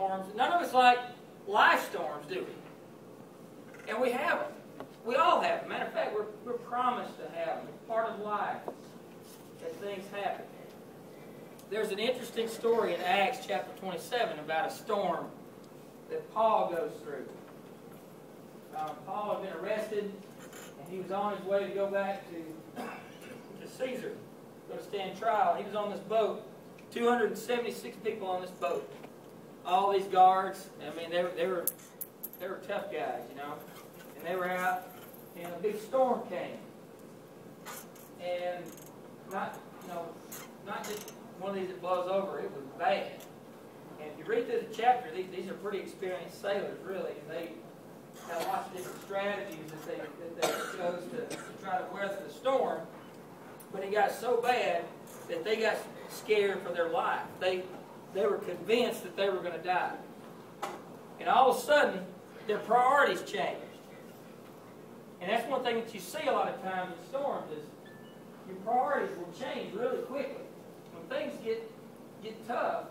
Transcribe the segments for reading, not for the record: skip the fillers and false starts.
storms. None of us like life storms, do we? And we have them. We all have them. Matter of fact, we're promised to have them. It's part of life that things happen. There's an interesting story in Acts chapter 27 about a storm that Paul goes through. Paul had been arrested, and he was on his way to go back to Caesar, go to stand trial. He was on this boat, 276 people on this boat. All these guards, I mean, they were tough guys, you know. And they were out, and a big storm came. And not just one of these that blows over, it was bad. And if you read through the chapter, these are pretty experienced sailors, really, and they have lots of different strategies that they chose to try to weather the storm. But it got so bad that they got scared for their life. They were convinced that they were going to die. And all of a sudden, their priorities changed. And that's one thing that you see a lot of times in storms is your priorities will change really quickly. When things get tough,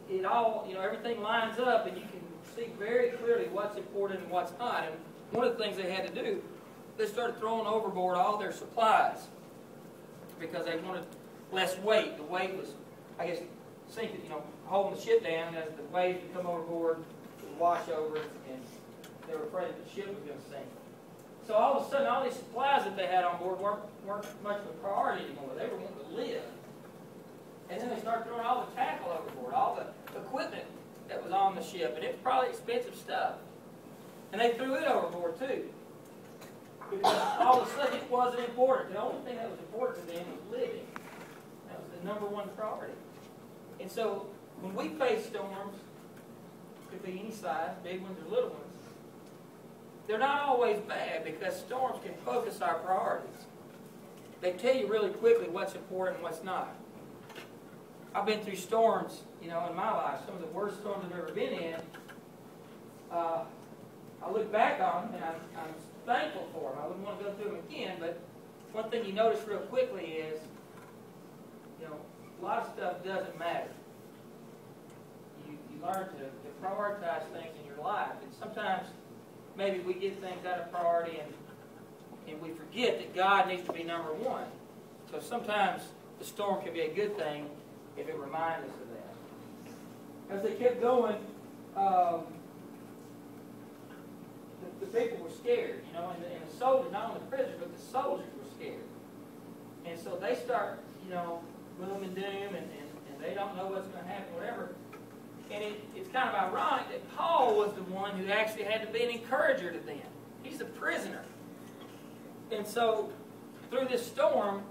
it all, everything lines up and you can see very clearly what's important and what's not. And one of the things they had to do, they started throwing overboard all their supplies because they wanted less weight. The weight was, I guess, sinking, holding the ship down as the waves would come overboard, would wash over it, and they were afraid that the ship was going to sink. So all of a sudden, all these supplies that they had on board weren't much of a priority anymore. They were wanting to live. And then they started throwing all the tackle overboard, all the equipment that was on the ship, and it was probably expensive stuff. And they threw it overboard too. Because all of a sudden it wasn't important. The only thing that was important to them was living. That was the number one priority. And so when we face storms, could be any size, big ones or little ones, they're not always bad because storms can focus our priorities. They tell you really quickly what's important and what's not. I've been through storms, in my life, some of the worst storms I've ever been in. I look back on them and I'm thankful for them. I wouldn't want to go through them again, but one thing you notice real quickly is, a lot of stuff doesn't matter. You learn to prioritize things in your life, and sometimes maybe we get things out of priority and we forget that God needs to be number one. So sometimes the storm can be a good thing if it reminds us of that. As they kept going, the people were scared, and the soldiers, not only the prisoners, but the soldiers were scared. And so they start, gloom and doom, and they don't know what's going to happen, whatever. And it's kind of ironic that Paul was the one who actually had to be an encourager to them. He's a prisoner. And so, through this storm,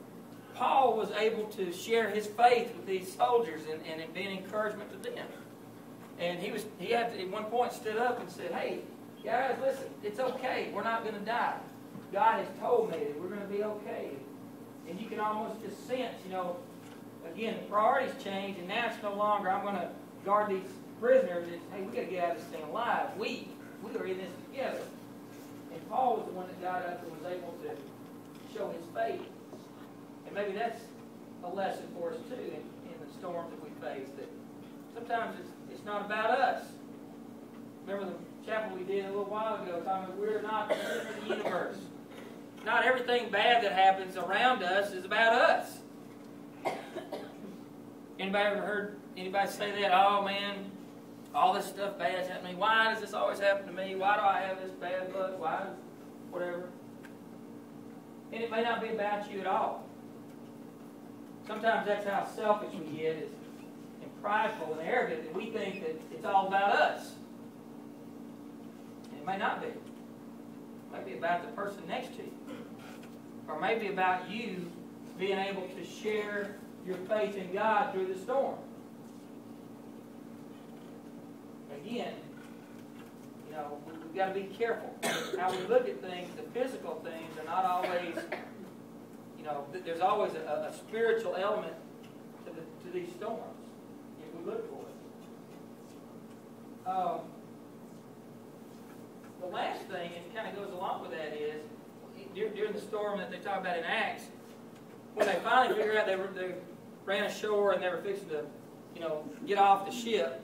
Paul was able to share his faith with these soldiers and be an encouragement to them. And he had to, at one point stood up and said, "Hey, guys, listen, it's okay. We're not going to die. God has told me that we're going to be okay." And you can almost just sense, again, the priorities change, and now it's no longer, I'm going to guard these prisoners. It's, hey, we got to get out of this thing alive. We are in this together. And Paul was the one that got up and was able to show his faith. And maybe that's a lesson for us too in the storms that we face, that sometimes it's not about us. Remember the chapel we did a little while ago, talking about we're not the center of the universe. Not everything bad that happens around us is about us. Anybody ever heard anybody say that? "Oh man, all this stuff bad's happening to me. Why does this always happen to me? Why do I have this bad luck? Why?" Whatever. And it may not be about you at all. Sometimes that's how selfish we get, and prideful and arrogant, that we think that it's all about us. And it may not be. It might be about the person next to you. Or maybe about you being able to share your faith in God through the storm. Again, we've got to be careful how we look at things. The physical things are not always, there's always a spiritual element to these storms if we look for it. The last thing, and it kind of goes along with that, is during the storm that they talk about in Acts, when they finally figured out they ran ashore and they were fixing to, get off the ship,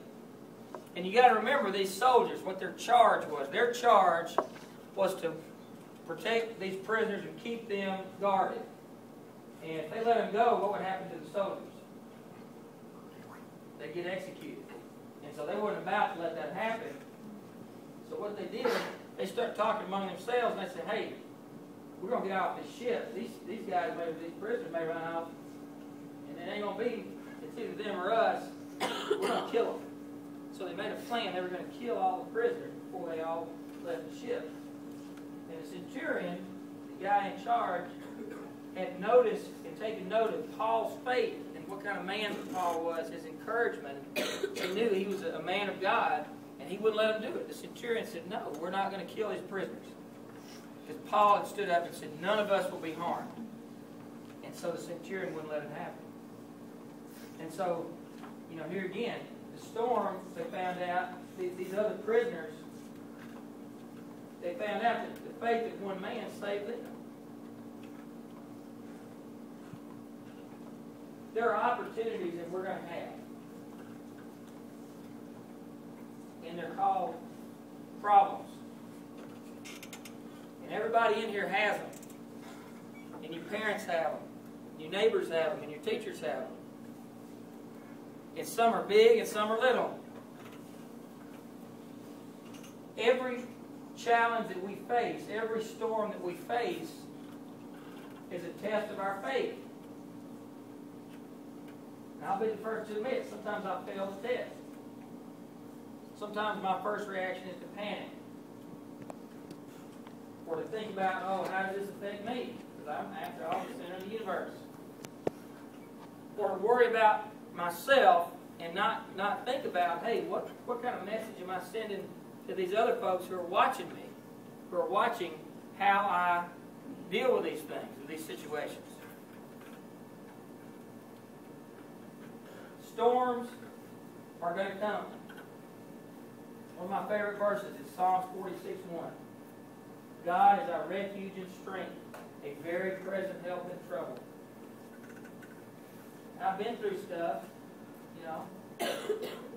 And you got to remember these soldiers, what their charge was. Their charge was to protect these prisoners and keep them guarded. And if they let them go, what would happen to the soldiers? They'd get executed. And so they weren't about to let that happen. So what they did, they started talking among themselves, and they said, hey, we're going to get off this ship. These guys, these prisoners may run off, and it ain't going to be, it's either them or us. We're going to kill them. So they made a plan. They were going to kill all the prisoners before they all left the ship. And the centurion, the guy in charge, had noticed and taken note of Paul's faith and what kind of man Paul was, his encouragement. He knew he was a man of God, and he wouldn't let him do it. The centurion said, no, we're not going to kill these prisoners. Because Paul had stood up and said, none of us will be harmed. And so the centurion wouldn't let it happen. And so, you know, here again, the storm, they found out, these other prisoners, they found out that the faith of one man saved them. There are opportunities that we're going to have. And they're called problems. And everybody in here has them. And your parents have them. Your neighbors have them. And your teachers have them. And some are big and some are little. Every challenge that we face, every storm that we face, is a test of our faith. And I'll be the first to admit, sometimes I fail the test. Sometimes my first reaction is to panic. Or to think about, oh, how does this affect me? Because I'm, after all, the center of the universe. Or to worry about myself and not think about, hey, what kind of message am I sending to these other folks who are watching me, who are watching how I deal with these things, with these situations. Storms are going to come. One of my favorite verses is Psalms 46:1. God is our refuge and strength, a very present help in trouble. I've been through stuff, you know,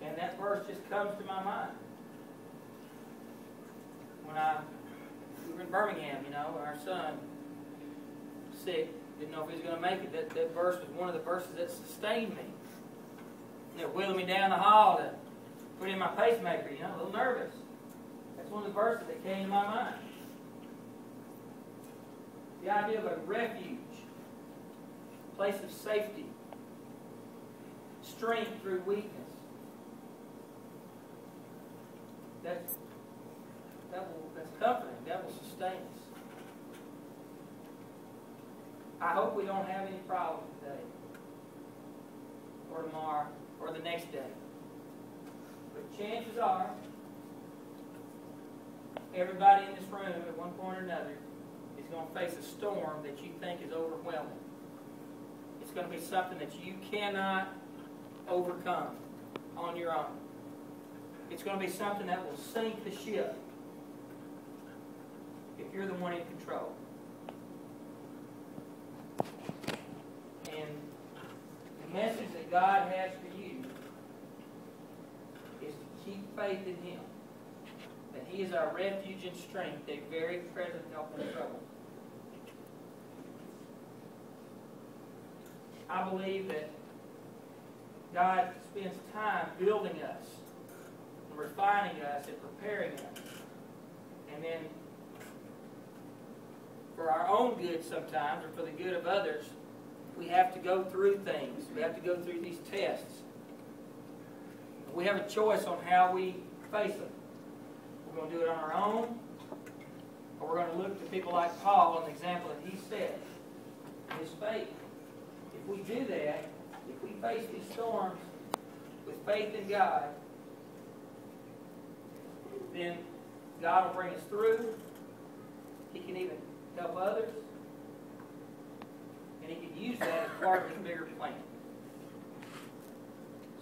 and that verse just comes to my mind. When we were in Birmingham, you know, our son was sick, didn't know if he was going to make it. That verse was one of the verses that sustained me. They were wheeling me down the hall to put in my pacemaker, you know, a little nervous. That's one of the verses that came to my mind. The idea of a refuge, place of safety, strength through weakness. That's comforting. That will sustain us. I hope we don't have any problems today, or tomorrow, or the next day. But chances are, everybody in this room at one point or another is going to face a storm that you think is overwhelming. It's going to be something that you cannot overcome on your own. It's going to be something that will sink the ship if you're the one in control. And the message that God has for you is to keep faith in Him. That He is our refuge and strength, a very present help in trouble. I believe that God spends time building us, and refining us, and preparing us. And then, for our own good sometimes, or for the good of others, we have to go through things. We have to go through these tests. We have a choice on how we face them. We're going to do it on our own, or we're going to look to people like Paul and the example that he set, his faith. If we do that, if we face these storms with faith in God, then God will bring us through. He can even help others. And He can use that as part of His bigger plan.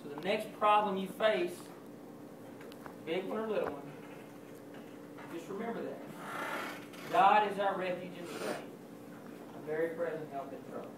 So the next problem you face, big one or little one, just remember that. God is our refuge and strength, a very present help in trouble.